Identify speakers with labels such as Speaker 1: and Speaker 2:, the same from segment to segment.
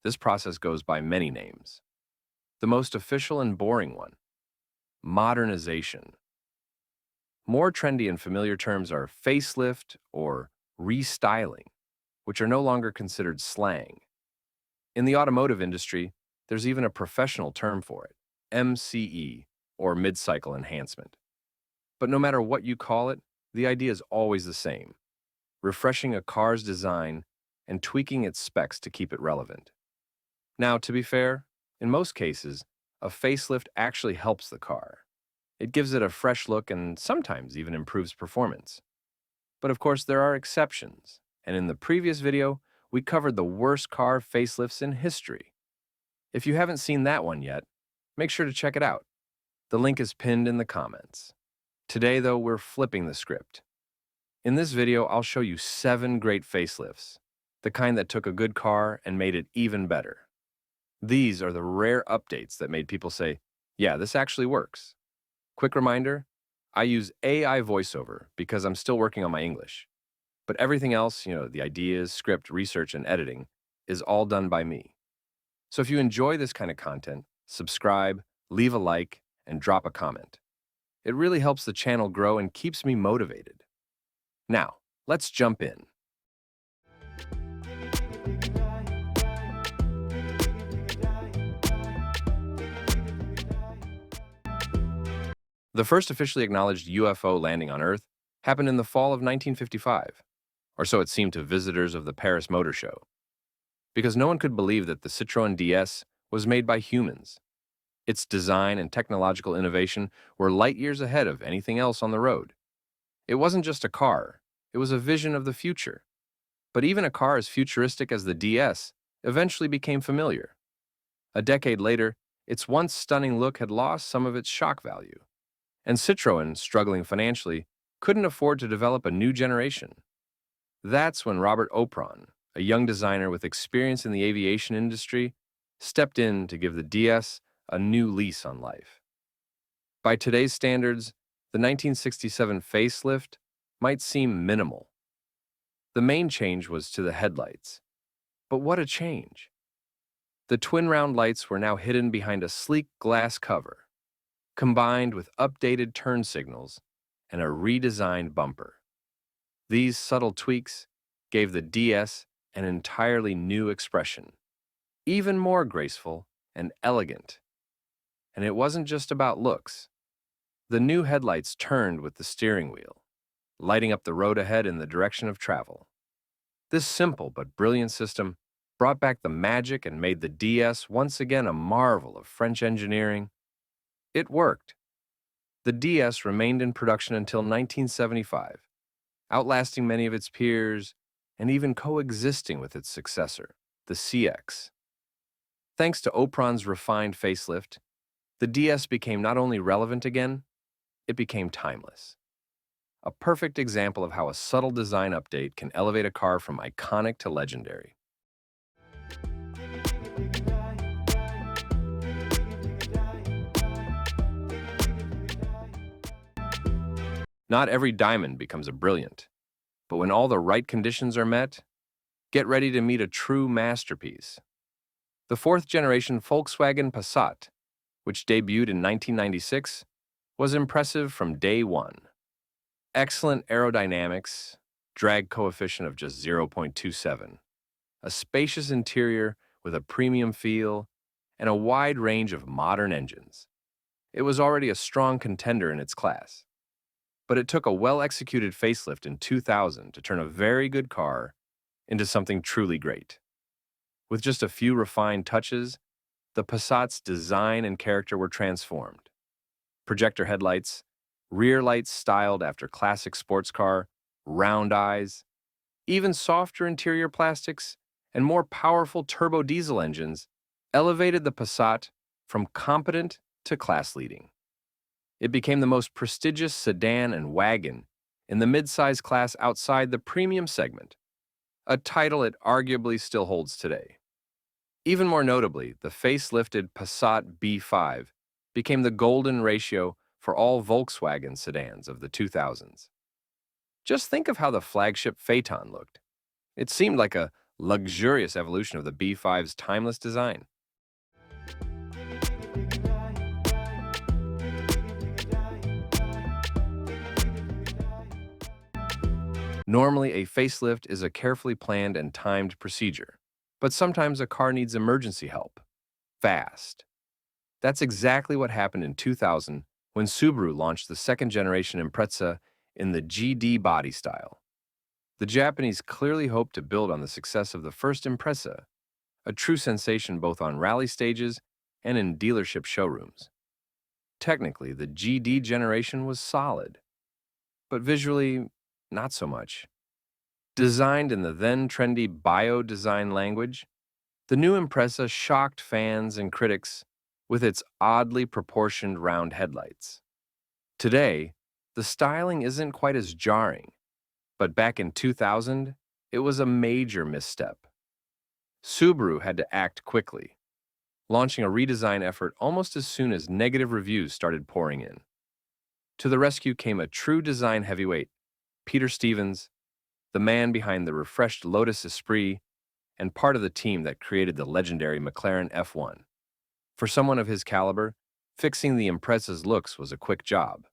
Speaker 1: This process goes by many names. The most official and boring one, modernization. More trendy and familiar terms are facelift or restyling, which are no longer considered slang. In the automotive industry, there's even a professional term for it, MCE, or mid-cycle enhancement. But no matter what you call it, the idea is always the same, refreshing a car's design and tweaking its specs to keep it relevant. Now, to be fair, in most cases, a facelift actually helps the car. It gives it a fresh look and sometimes even improves performance. But of course, there are exceptions, and in the previous video, we covered the worst car facelifts in history. If you haven't seen that one yet, make sure to check it out. The link is pinned in the comments. Today, though, we're flipping the script. In this video, I'll show you 7 great facelifts, the kind that took a good car and made it even better. These are the rare updates that made people say, yeah, this actually works. Quick reminder, I use AI voiceover because I'm still working on my English. But everything else, the ideas, script, research, and editing, is all done by me. So if you enjoy this kind of content, subscribe, leave a like, and drop a comment. It really helps the channel grow and keeps me motivated. Now, let's jump in. The first officially acknowledged UFO landing on Earth happened in the fall of 1955, or so it seemed to visitors of the Paris Motor Show, because no one could believe that the Citroen DS was made by humans. Its design and technological innovation were light years ahead of anything else on the road. It wasn't just a car, it was a vision of the future. But even a car as futuristic as the DS eventually became familiar. A decade later, its once stunning look had lost some of its shock value. And Citroën, struggling financially, couldn't afford to develop a new generation. That's when Robert Opron, a young designer with experience in the aviation industry, stepped in to give the DS a new lease on life. By today's standards, the 1967 facelift might seem minimal. The main change was to the headlights. But what a change! The twin round lights were now hidden behind a sleek glass cover, combined with updated turn signals and a redesigned bumper. These subtle tweaks gave the DS an entirely new expression, even more graceful and elegant. And it wasn't just about looks. The new headlights turned with the steering wheel, lighting up the road ahead in the direction of travel. This simple but brilliant system brought back the magic and made the DS once again a marvel of French engineering. It worked. The DS remained in production until 1975, outlasting many of its peers and even coexisting with its successor, the CX. Thanks to Opron's refined facelift, the DS became not only relevant again, it became timeless. A perfect example of how a subtle design update can elevate a car from iconic to legendary. Not every diamond becomes a brilliant, but when all the right conditions are met, get ready to meet a true masterpiece. The 4th-generation Volkswagen Passat, which debuted in 1996, was impressive from day one. Excellent aerodynamics, drag coefficient of just 0.27, a spacious interior with a premium feel, and a wide range of modern engines. It was already a strong contender in its class. But it took a well-executed facelift in 2000 to turn a very good car into something truly great. With just a few refined touches, the Passat's design and character were transformed. Projector headlights, rear lights styled after classic sports car, round eyes, even softer interior plastics, and more powerful turbo diesel engines elevated the Passat from competent to class-leading. It became the most prestigious sedan and wagon in the mid-size class outside the premium segment, a title it arguably still holds today. Even more notably, the facelifted Passat B5 became the golden ratio for all Volkswagen sedans of the 2000s. Just think of how the flagship Phaeton looked. It seemed like a luxurious evolution of the B5's timeless design. Normally, a facelift is a carefully planned and timed procedure, but sometimes a car needs emergency help. Fast. That's exactly what happened in 2000 when Subaru launched the second-generation Impreza in the GD body style. The Japanese clearly hoped to build on the success of the first Impreza, a true sensation both on rally stages and in dealership showrooms. Technically, the GD generation was solid, but visually, not so much. Designed in the then trendy bio-design language, the new Impreza shocked fans and critics with its oddly proportioned round headlights. Today, the styling isn't quite as jarring, but back in 2000, it was a major misstep. Subaru had to act quickly, launching a redesign effort almost as soon as negative reviews started pouring in. To the rescue came a true design heavyweight, Peter Stevens, the man behind the refreshed Lotus Esprit and part of the team that created the legendary McLaren F1. For someone of his caliber, fixing the Impreza's looks was a quick job,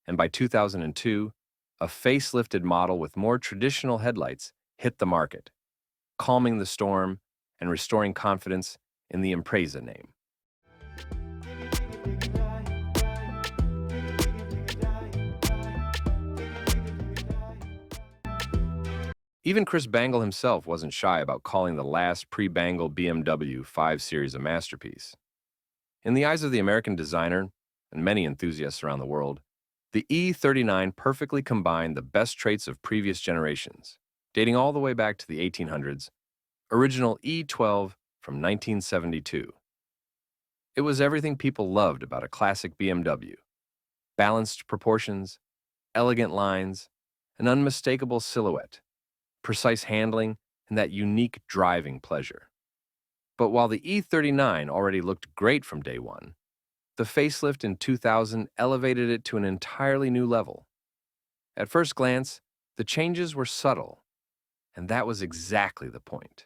Speaker 1: and by 2002, a facelifted model with more traditional headlights hit the market, calming the storm and restoring confidence in the Impreza name. Even Chris Bangle himself wasn't shy about calling the last pre-Bangle BMW 5 Series a masterpiece. In the eyes of the American designer, and many enthusiasts around the world, the E39 perfectly combined the best traits of previous generations, dating all the way back to the 1800s, original E12 from 1972. It was everything people loved about a classic BMW. Balanced proportions, elegant lines, an unmistakable silhouette, precise handling, and that unique driving pleasure. But while the E39 already looked great from day one, the facelift in 2000 elevated it to an entirely new level. At first glance, the changes were subtle, and that was exactly the point.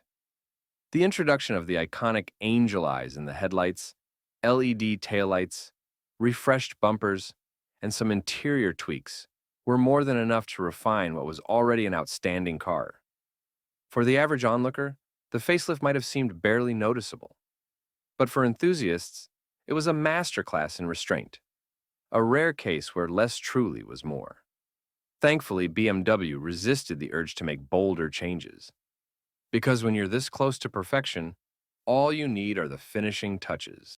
Speaker 1: The introduction of the iconic angel eyes in the headlights, LED taillights, refreshed bumpers, and some interior tweaks were more than enough to refine what was already an outstanding car. For the average onlooker, the facelift might have seemed barely noticeable. But for enthusiasts, it was a masterclass in restraint, a rare case where less truly was more. Thankfully, BMW resisted the urge to make bolder changes. Because when you're this close to perfection, all you need are the finishing touches.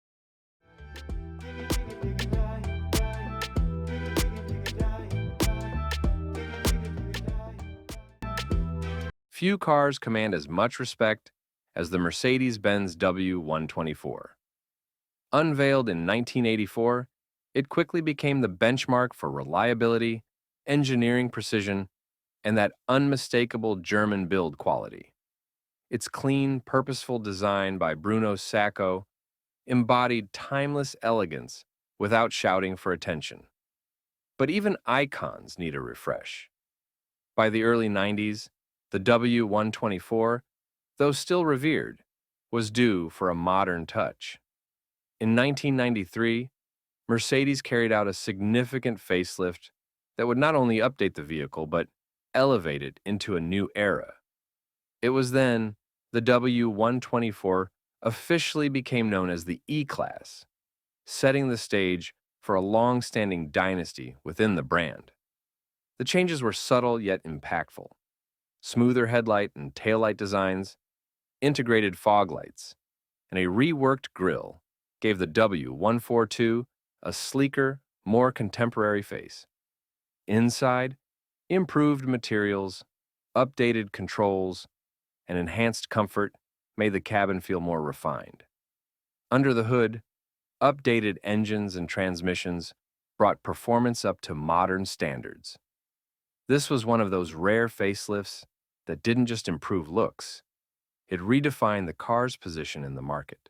Speaker 1: Few cars command as much respect as the Mercedes-Benz W124. Unveiled in 1984, it quickly became the benchmark for reliability, engineering precision, and that unmistakable German build quality. Its clean, purposeful design by Bruno Sacco embodied timeless elegance without shouting for attention. But even icons need a refresh. By the early 90s, the W124, though still revered, was due for a modern touch. In 1993, Mercedes carried out a significant facelift that would not only update the vehicle, but elevate it into a new era. It was then the W124 officially became known as the E-Class, setting the stage for a long-standing dynasty within the brand. The changes were subtle yet impactful. Smoother headlight and taillight designs, integrated fog lights, and a reworked grille gave the W142 a sleeker, more contemporary face. Inside, improved materials, updated controls, and enhanced comfort made the cabin feel more refined. Under the hood, updated engines and transmissions brought performance up to modern standards. This was one of those rare facelifts that didn't just improve looks, it redefined the car's position in the market.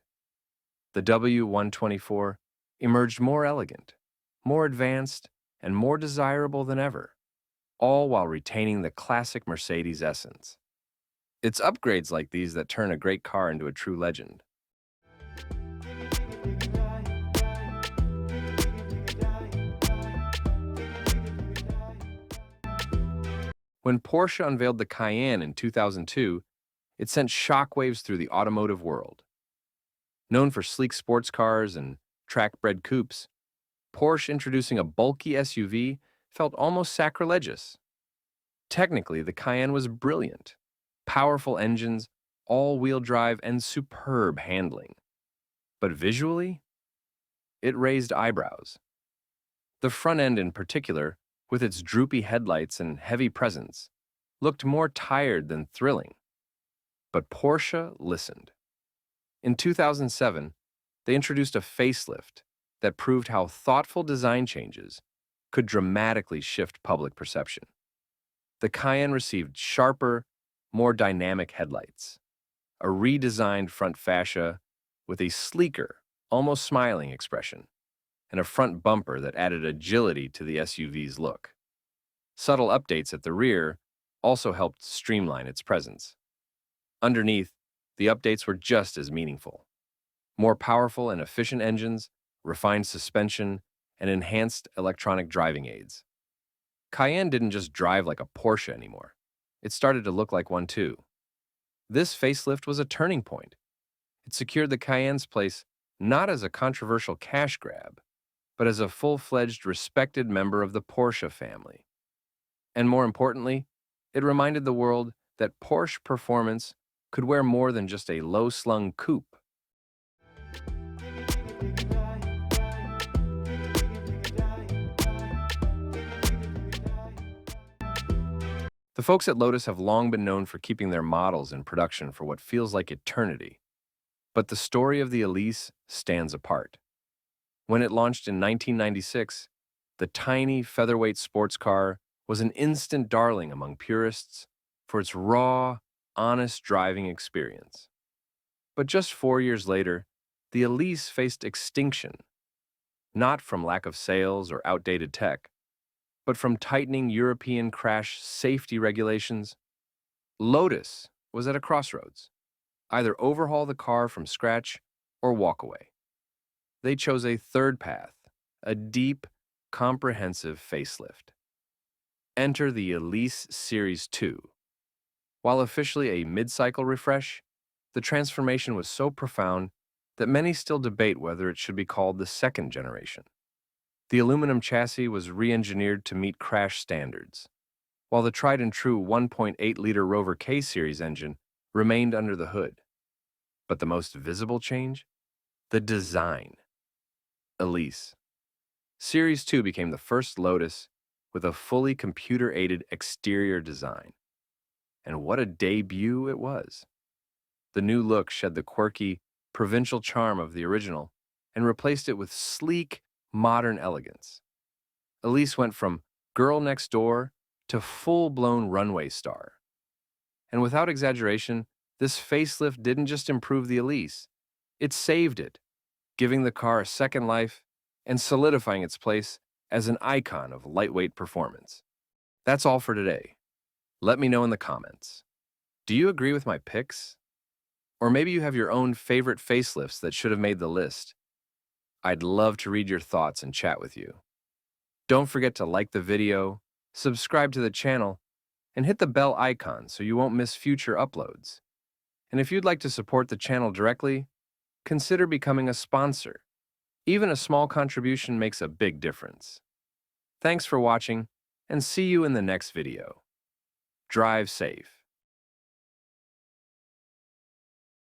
Speaker 1: The W124 emerged more elegant, more advanced, and more desirable than ever, all while retaining the classic Mercedes essence. It's upgrades like these that turn a great car into a true legend. When Porsche unveiled the Cayenne in 2002, it sent shockwaves through the automotive world. Known for sleek sports cars and track-bred coupes, Porsche introducing a bulky SUV felt almost sacrilegious. Technically, the Cayenne was brilliant. Powerful engines, all-wheel drive, and superb handling. But visually, it raised eyebrows. The front end in particular, with its droopy headlights and heavy presence, looked more tired than thrilling. But Porsche listened. In 2007, they introduced a facelift that proved how thoughtful design changes could dramatically shift public perception. The Cayenne received sharper, more dynamic headlights, a redesigned front fascia with a sleeker, almost smiling expression, and a front bumper that added agility to the SUV's look. Subtle updates at the rear also helped streamline its presence. Underneath, the updates were just as meaningful. More powerful and efficient engines, refined suspension, and enhanced electronic driving aids. Cayenne didn't just drive like a Porsche anymore. It started to look like one too. This facelift was a turning point. It secured the Cayenne's place not as a controversial cash grab, but as a full-fledged, respected member of the Porsche family. And more importantly, it reminded the world that Porsche performance could wear more than just a low-slung coupe. The folks at Lotus have long been known for keeping their models in production for what feels like eternity. But the story of the Elise stands apart. When it launched in 1996, the tiny featherweight sports car was an instant darling among purists for its raw, honest driving experience. But just 4 years later, the Elise faced extinction, not from lack of sales or outdated tech, but from tightening European crash safety regulations. Lotus was at a crossroads. Either overhaul the car from scratch or walk away. They chose a third path, a deep, comprehensive facelift. Enter the Elise Series 2. While officially a mid-cycle refresh, the transformation was so profound that many still debate whether it should be called the second generation. The aluminum chassis was re-engineered to meet crash standards, while the tried-and-true 1.8-liter Rover K Series engine remained under the hood. But the most visible change? The design. Elise. Series 2 became the first Lotus with a fully computer-aided exterior design. And what a debut it was. The new look shed the quirky, provincial charm of the original and replaced it with sleek, modern elegance. Elise went from girl next door to full-blown runway star. And without exaggeration, this facelift didn't just improve the Elise, it saved it, giving the car a second life and solidifying its place as an icon of lightweight performance. That's all for today. Let me know in the comments. Do you agree with my picks? Or maybe you have your own favorite facelifts that should have made the list. I'd love to read your thoughts and chat with you. Don't forget to like the video, subscribe to the channel, and hit the bell icon so you won't miss future uploads. And if you'd like to support the channel directly, consider becoming a sponsor. Even a small contribution makes a big difference. Thanks for watching, and see you in the next video. Drive safe.